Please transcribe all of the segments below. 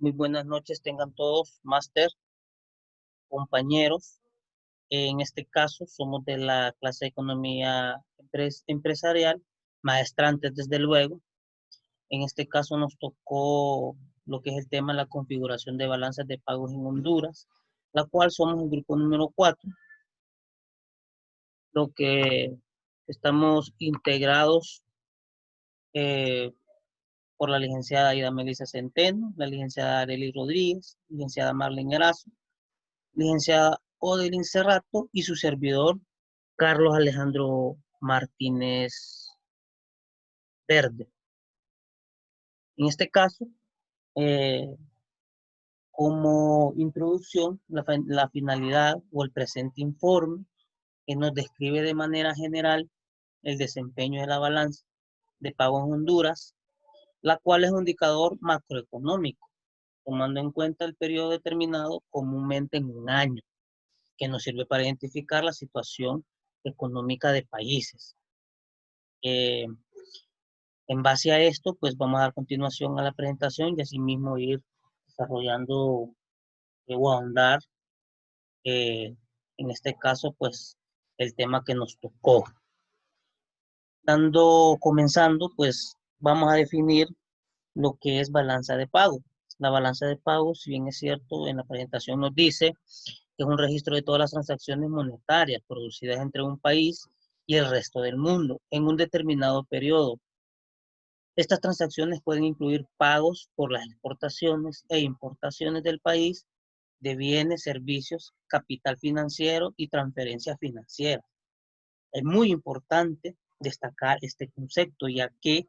Muy buenas noches, tengan todos, máster, compañeros. En este caso, somos de la clase de Economía Empresarial, maestrantes desde luego. En este caso nos tocó lo que es el tema de la configuración de balanzas de pagos en Honduras, la cual somos el grupo número 4, lo que estamos integrados eh, por la licenciada Aida Melissa Centeno, la licenciada Arely Rodríguez, licenciada Marlene Erazo, licenciada Odelin Cerrato y su servidor Carlos Alejandro Martínez Verde. En este caso, eh, como introducción, la finalidad o el presente informe que nos describe de manera general el desempeño de la balanza de pago en Honduras, la cual es un indicador macroeconómico, tomando en cuenta el periodo determinado comúnmente en un año, que nos sirve para identificar la situación económica de países. Eh, en base a esto, pues vamos a dar continuación a la presentación y asimismo ir desarrollando o ahondar, en este caso, pues el tema que nos tocó. Comenzando, pues vamos a definir lo que es balanza de pago. La balanza de pago, si bien es cierto, en la presentación nos dice que es un registro de todas las transacciones monetarias producidas entre un país y el resto del mundo en un determinado periodo. Estas transacciones pueden incluir pagos por las exportaciones e importaciones del país de bienes, servicios, capital financiero y transferencias financieras. Es muy importante destacar este concepto, ya que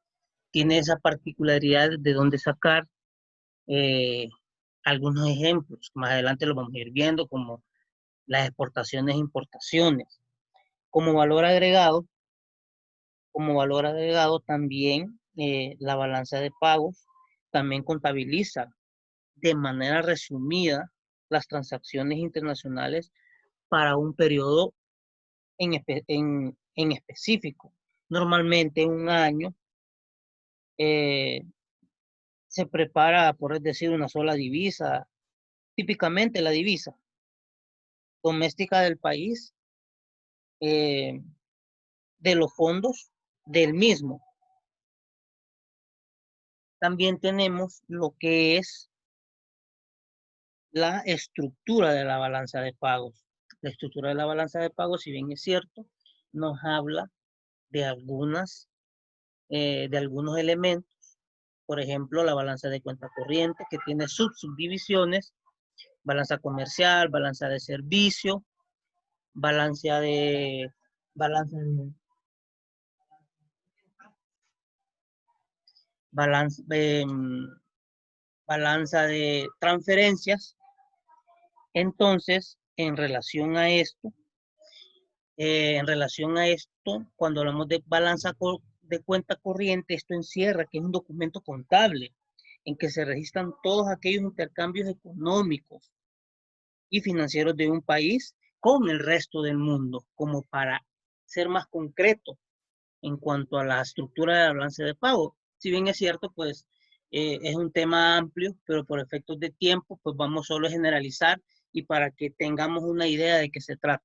tiene esa particularidad de donde sacar eh, algunos ejemplos. Más adelante lo vamos a ir viendo, como las exportaciones e importaciones. Como valor agregado, como valor agregado también la balanza de pagos también contabiliza de manera resumida las transacciones internacionales para un periodo en específico. Normalmente un año eh, se prepara, por decir, una sola divisa, típicamente la divisa doméstica del país, eh, de los fondos del mismo. También tenemos lo que es la estructura de la balanza de pagos. La estructura de la balanza de pagos, si bien es cierto, nos habla de de algunos elementos. Por ejemplo, la balanza de cuenta corriente, que tiene subdivisiones: balanza comercial, balanza de servicio, balanza de, balanza de, balanza de, balanza de transferencias. Entonces, en relación a esto, cuando hablamos de de cuenta corriente, esto encierra que es un documento contable en que se registran todos aquellos intercambios económicos y financieros de un país con el resto del mundo, como para ser más concreto en cuanto a la estructura de la balanza de pago. Si bien es cierto, pues es un tema amplio, pero por efectos de tiempo, pues vamos solo a generalizar y para que tengamos una idea de qué se trata.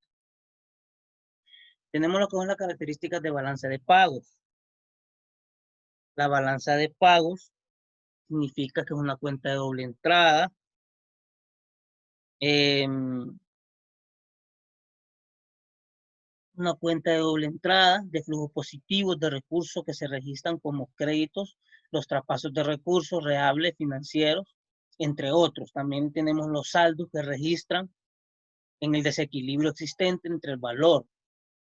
Tenemos lo que son las características de balanza de pagos. La balanza de pagos significa que es una cuenta de doble entrada. Eh, una cuenta de doble entrada, de flujos positivos de recursos que se registran como créditos, los traspasos de recursos reales financieros, entre otros. También tenemos los saldos que registran en el desequilibrio existente entre el valor.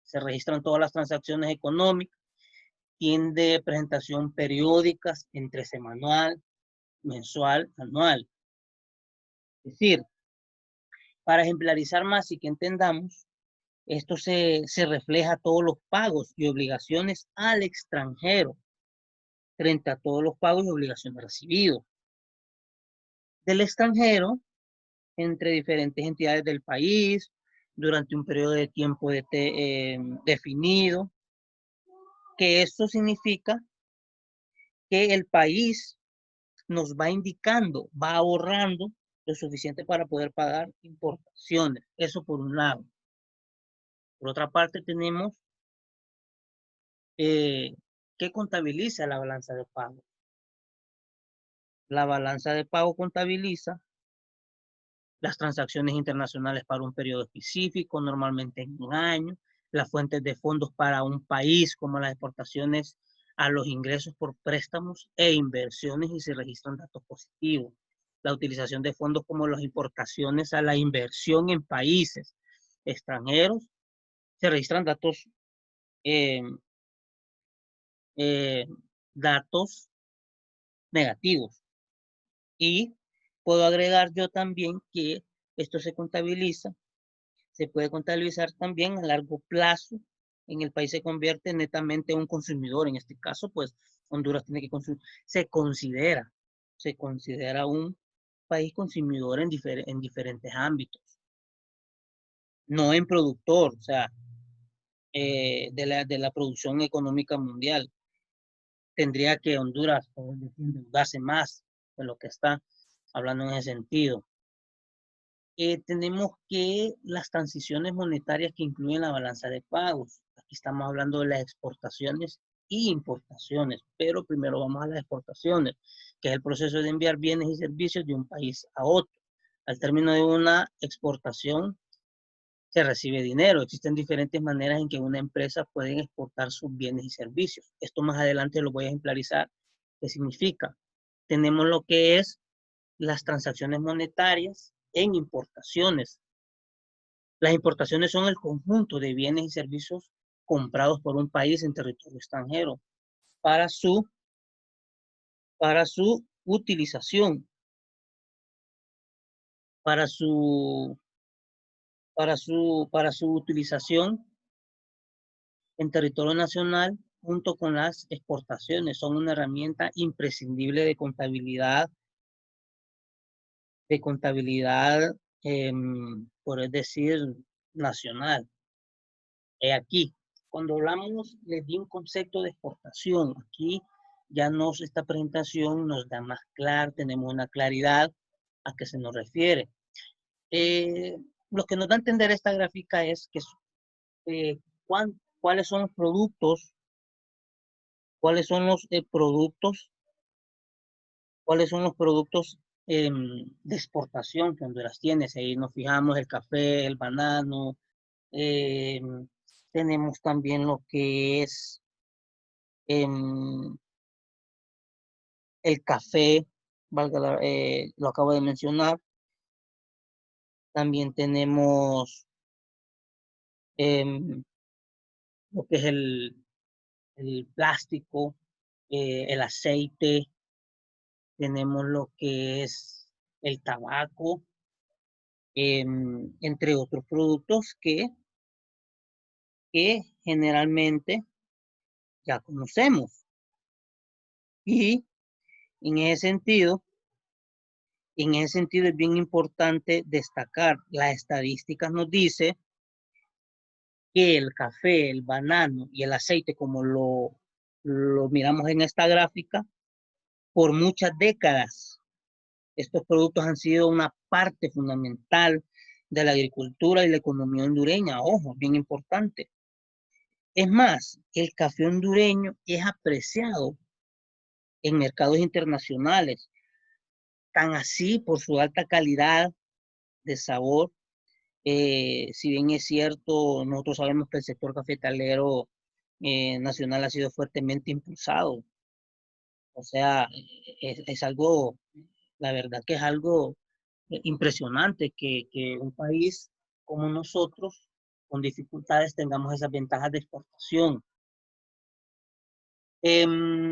Se registran todas las transacciones económicas, tiene presentación periódicas entre semanal, mensual, anual. Es decir, para ejemplarizar más y que entendamos, esto se refleja todos los pagos y obligaciones al extranjero frente a todos los pagos y obligaciones recibidos del extranjero entre diferentes entidades del país durante un periodo de tiempo definido, que esto significa que el país nos va indicando, va ahorrando lo suficiente para poder pagar importaciones. Eso por un lado. Por otra parte, tenemos que contabiliza la balanza de pago. La balanza de pago contabiliza las transacciones internacionales para un periodo específico, normalmente en un año, las fuentes de fondos para un país, como las exportaciones a los ingresos por préstamos e inversiones, y se registran datos positivos. La utilización de fondos como las importaciones a la inversión en países extranjeros, se registran datos, eh, eh, datos negativos. Y puedo agregar yo también que esto se puede contabilizar también a largo plazo. En el país se convierte netamente en un consumidor. En este caso, pues Honduras tiene que consumir. Se considera un país consumidor en diferentes ámbitos. No en productor, o sea, de la producción económica mundial. Tendría que Honduras endeudarse más de lo que está hablando en ese sentido. Tenemos que las transiciones monetarias que incluyen la balanza de pagos. Aquí estamos hablando de las exportaciones y importaciones, pero primero vamos a las exportaciones, que es el proceso de enviar bienes y servicios de un país a otro. Al término de una exportación se recibe dinero. Existen diferentes maneras en que una empresa puede exportar sus bienes y servicios. Esto más adelante lo voy a ejemplarizar. ¿Qué significa? Tenemos lo que es las transacciones monetarias en importaciones. Las importaciones son el conjunto de bienes y servicios comprados por un país en territorio extranjero para su utilización, para su, para su utilización en territorio nacional junto con las exportaciones. Son una herramienta imprescindible de contabilidad, por decir, nacional. Aquí, cuando hablamos, les di un concepto de exportación. Aquí ya esta presentación nos da más claro, tenemos una claridad a qué se nos refiere. Lo que nos da a entender esta gráfica es que cuáles son los productos, cuáles son los productos, cuáles son los productos de exportación que Honduras tiene. Si ahí nos fijamos, el café, el banano, tenemos también lo que es el café, lo acabo de mencionar. También tenemos lo que es el plástico, el aceite, tenemos lo que es el tabaco, entre otros productos que generalmente ya conocemos. Y en ese sentido, es bien importante destacar, las estadísticas nos dice que el café, el banano y el aceite, como lo miramos en esta gráfica, por muchas décadas, estos productos han sido una parte fundamental de la agricultura y la economía hondureña. Ojo, bien importante. Es más, el café hondureño es apreciado en mercados internacionales, tan así por su alta calidad de sabor. Si bien es cierto, nosotros sabemos que el sector cafetalero nacional ha sido fuertemente impulsado. O sea, es algo, la verdad que es algo impresionante que un país como nosotros, con dificultades, tengamos esas ventajas de exportación.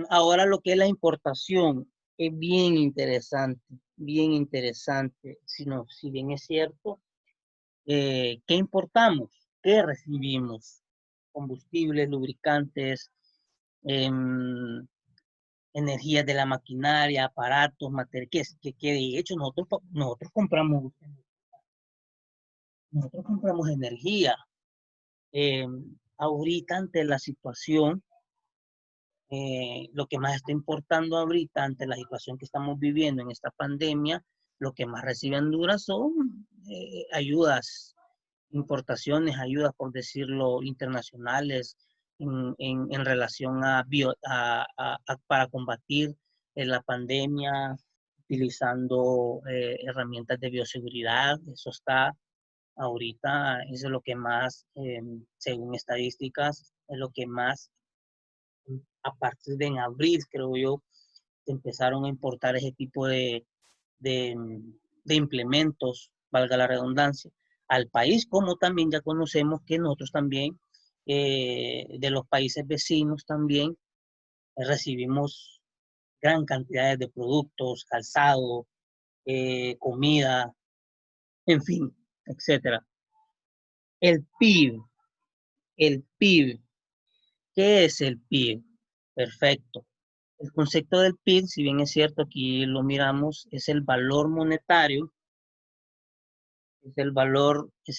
Ahora lo que es la importación es bien interesante, bien interesante. Si bien es cierto, ¿qué importamos? ¿Qué recibimos? Combustibles, lubricantes, energías de la maquinaria, aparatos, materiales, que de hecho nosotros compramos energía. Ahorita ante la situación lo que más está importando ahorita ante la situación que estamos viviendo en esta pandemia, lo que más recibe Honduras son ayudas, importaciones, ayudas, por decirlo, internacionales en relación para combatir la pandemia, utilizando herramientas de bioseguridad. Eso está ahorita, eso es lo que más, según estadísticas, es lo que más, a partir de en abril, creo yo, se empezaron a importar ese tipo de, de implementos, valga la redundancia, al país, como también ya conocemos que nosotros también, de los países vecinos también, recibimos gran cantidad de productos, calzado, comida, en fin, etcétera. El PIB, el PIB, ¿qué es el PIB? Perfecto. El concepto del PIB, si bien es cierto, aquí lo miramos, es el valor monetario, es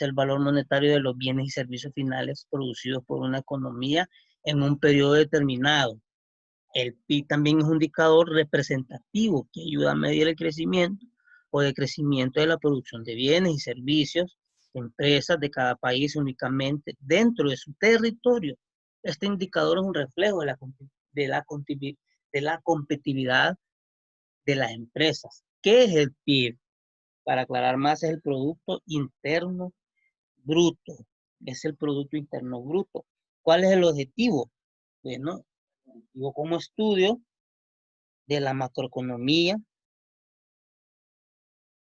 el valor monetario de los bienes y servicios finales producidos por una economía en un periodo determinado. El PIB también es un indicador representativo que ayuda a medir el crecimiento o decrecimiento de la producción de bienes y servicios de empresas de cada país únicamente dentro de su territorio. Este indicador es un reflejo de la, de la competitividad de las empresas. ¿Qué es el PIB? Para aclarar más, es el Producto Interno Bruto. Es el Producto Interno Bruto. ¿Cuál es el objetivo? Bueno, el objetivo como estudio de la macroeconomía,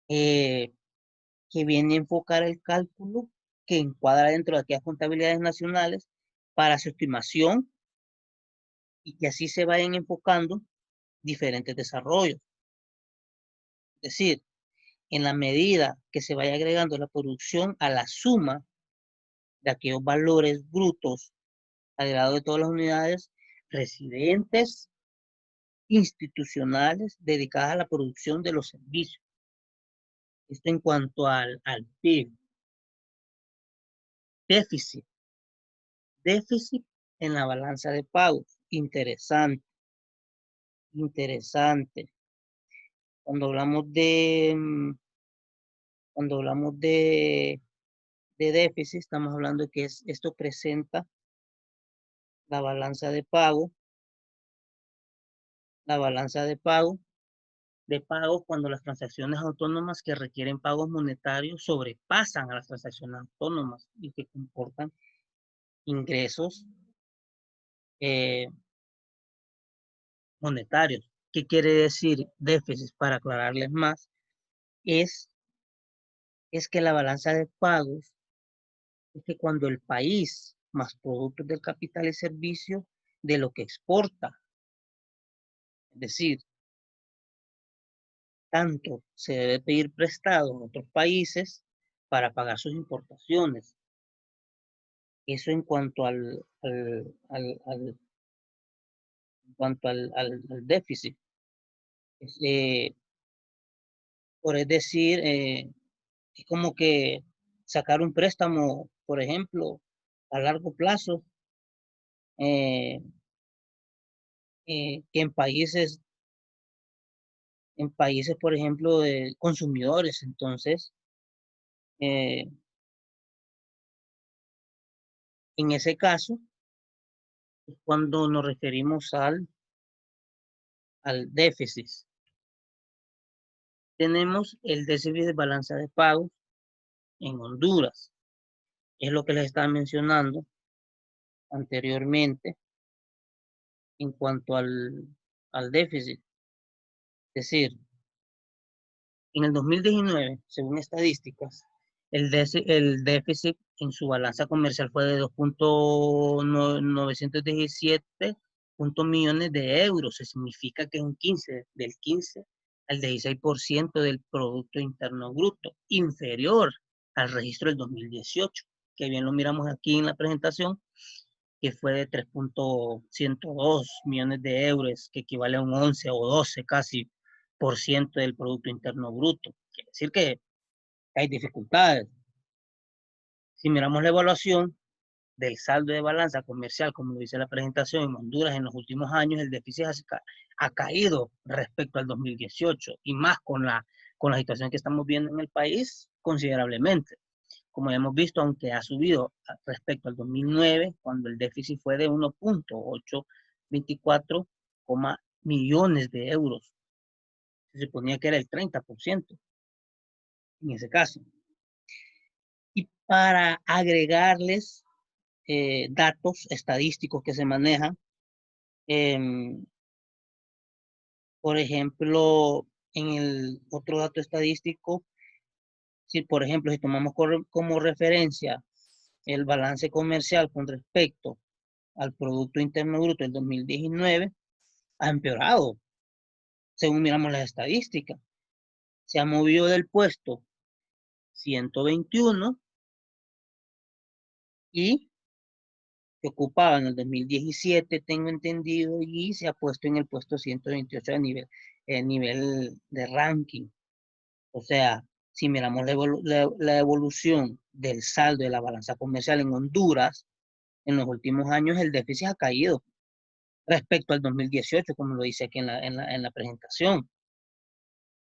eh, que viene a enfocar el cálculo que encuadra dentro de aquellas contabilidades nacionales para su estimación y que así se vayan enfocando diferentes desarrollos. Es decir, en la medida que se vaya agregando la producción a la suma de aquellos valores brutos agregados de todas las unidades residentes institucionales dedicadas a la producción de los servicios. Esto en cuanto al PIB. Déficit. Déficit en la balanza de pagos. Interesante, interesante. Cuando hablamos de déficit, estamos hablando de que esto presenta la balanza de pago, la balanza de pagos cuando las transacciones autónomas que requieren pagos monetarios sobrepasan a las transacciones autónomas y que comportan ingresos eh, monetarios. ¿Qué quiere decir déficit? Para aclararles más, es, es que la balanza de pagos es que cuando el país más productos del capital y servicio de lo que exporta, es decir, tanto se debe pedir prestado a otros países para pagar sus importaciones. Eso en cuanto en cuanto al déficit. Es, por es decir, es como que sacar un préstamo, por ejemplo, a largo plazo, eh, que en países, por ejemplo, de consumidores. Entonces, eh, en ese caso, es cuando nos referimos al déficit. Tenemos el déficit de balanza de pagos en Honduras. Es lo que les estaba mencionando anteriormente en cuanto al déficit. Es decir, en el 2019, según estadísticas, el déficit en su balanza comercial fue de 2.917 millones de euros. Eso significa que es del 15 al 16% del Producto Interno Bruto, inferior al registro del 2018, que bien lo miramos aquí en la presentación, que fue de 3.102 millones de euros, que equivale a un 11 o 12 casi por ciento del Producto Interno Bruto. Quiere decir que hay dificultades. Si miramos la evaluación del saldo de balanza comercial, como lo dice la presentación, en Honduras en los últimos años el déficit ha caído respecto al 2018 y más con la situación que estamos viendo en el país considerablemente. Como hemos visto, aunque ha subido respecto al 2009, cuando el déficit fue de 1.824 millones de euros. Se suponía que era el 30% en ese caso. Y para agregarles datos estadísticos que se manejan, por ejemplo, en el otro dato estadístico, si por ejemplo, si tomamos como referencia el balance comercial con respecto al Producto Interno Bruto del 2019, ha empeorado, según miramos las estadísticas. Se ha movido del puesto 121 y que ocupaba en el 2017, tengo entendido, y se ha puesto en el puesto 128 a nivel de ranking. O sea, si miramos la evolución del saldo de la balanza comercial en Honduras, en los últimos años el déficit ha caído respecto al 2018, como lo dice aquí en la presentación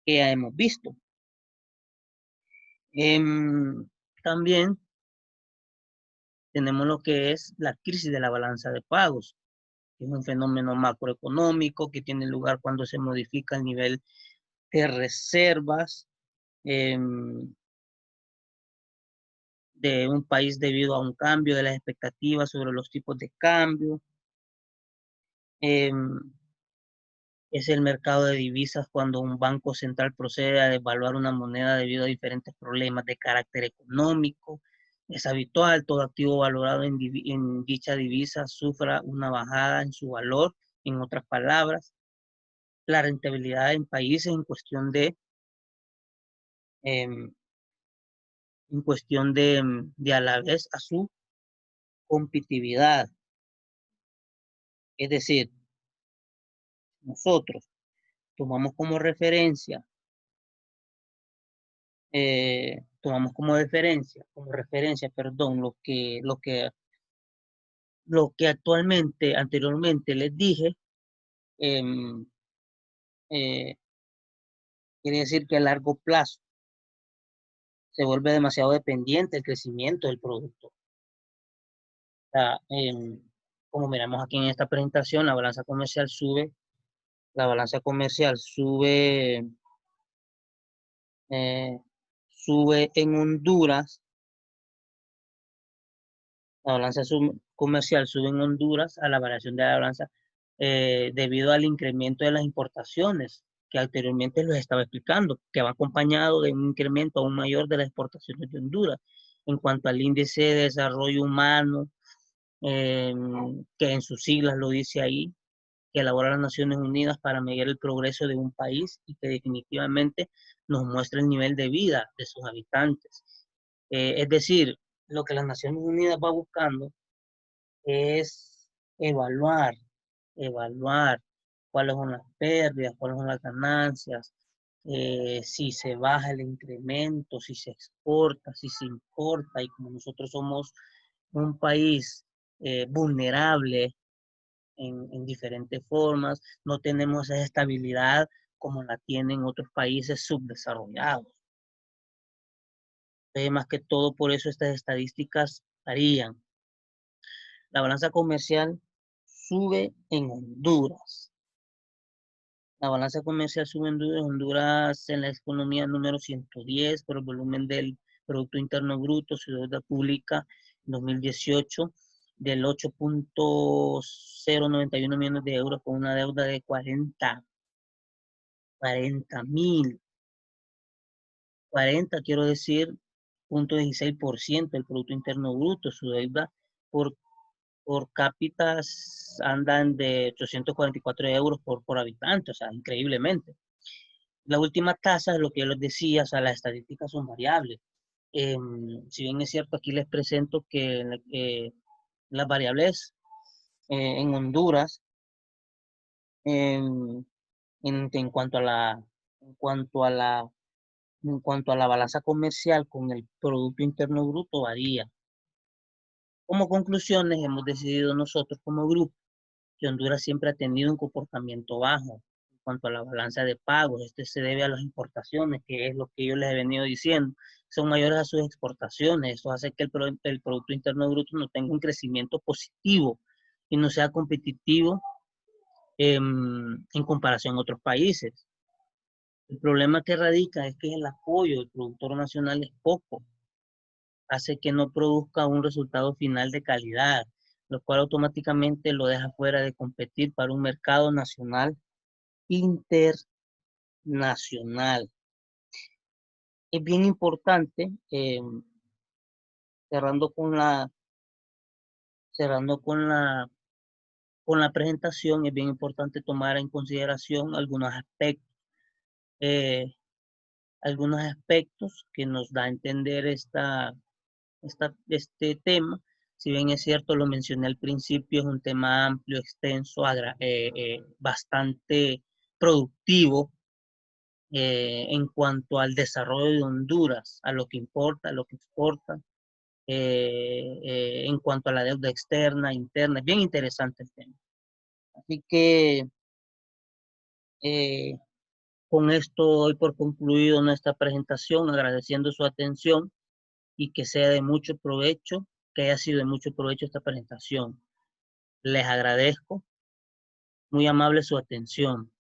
que ya hemos visto. También tenemos lo que es la crisis de la balanza de pagos, que es un fenómeno macroeconómico que tiene lugar cuando se modifica el nivel de reservas de un país debido a un cambio de las expectativas sobre los tipos de cambio. Es el mercado de divisas cuando un banco central procede a devaluar una moneda debido a diferentes problemas de carácter económico. Es habitual, todo activo valorado en dicha divisa sufra una bajada en su valor. En otras palabras, la rentabilidad en países em, en cuestión de a la vez a su competitividad. Es decir, nosotros tomamos como referencia, como referencia, perdón, lo que anteriormente les dije, em, eh, quiere decir que a largo plazo se vuelve demasiado dependiente el crecimiento del producto. O sea, como miramos aquí en esta presentación, la balanza comercial eh, sube en Honduras, la comercial sube en Honduras a la variación de la balanza debido al incremento de las importaciones que anteriormente les estaba explicando, que va acompañado de un incremento aún mayor de las exportaciones de Honduras. En cuanto al índice de desarrollo humano, que en sus siglas lo dice ahí, que elabora las Naciones Unidas para medir el progreso de un país y que definitivamente nos muestra el nivel de vida de sus habitantes. Es decir, lo que las Naciones Unidas va buscando es evaluar, evaluar cuáles son las pérdidas, cuáles son las ganancias, si se baja el incremento, si se exporta, si se importa, y como nosotros somos un país vulnerable en diferentes formas, no tenemos esa estabilidad como la tienen otros países subdesarrollados. Más que todo, por eso estas estadísticas varían. La balanza comercial sube en Honduras. La balanza comercial sube en Honduras en la economía número 110 por el volumen del Producto Interno Bruto, su deuda pública en 2018 del 8.091 millones de euros con una deuda de 40 quiero decir, 0.16% del Producto Interno Bruto, su deuda por cápita andan de 844 euros por habitante, o sea, increíblemente. La última tasa, lo que yo les decía, o sea, las estadísticas son variables. Si bien es cierto, aquí les presento que las variables en Honduras, en, en cuanto a en cuanto a la, balanza comercial con el Producto Interno Bruto varía. Como conclusiones, hemos decidido nosotros como grupo que Honduras siempre ha tenido un comportamiento bajo en cuanto a la balanza de pagos. Este se debe a las importaciones, que es lo que yo les he venido diciendo. Son mayores a sus exportaciones. Eso hace que el Producto Interno Bruto no tenga un crecimiento positivo y no sea competitivo en comparación a otros países. El problema que radica es que el apoyo del productor nacional es poco, hace que no produzca un resultado final de calidad, lo cual automáticamente lo deja fuera de competir para un mercado nacional internacional. Es bien importante, cerrando con la, cerrando con la presentación, es bien importante tomar en consideración eh, algunos aspectos que nos da a entender este tema. Si bien es cierto, lo mencioné al principio, es un tema amplio, extenso, bastante productivo en cuanto al desarrollo de Honduras, a lo que importa, a lo que exporta, en cuanto a la deuda externa, interna. Es bien interesante el tema. Así que eh, con esto doy por concluido nuestra presentación, agradeciendo su atención y que sea de mucho provecho, que haya sido de mucho provecho esta presentación. Les agradezco, muy amable su atención.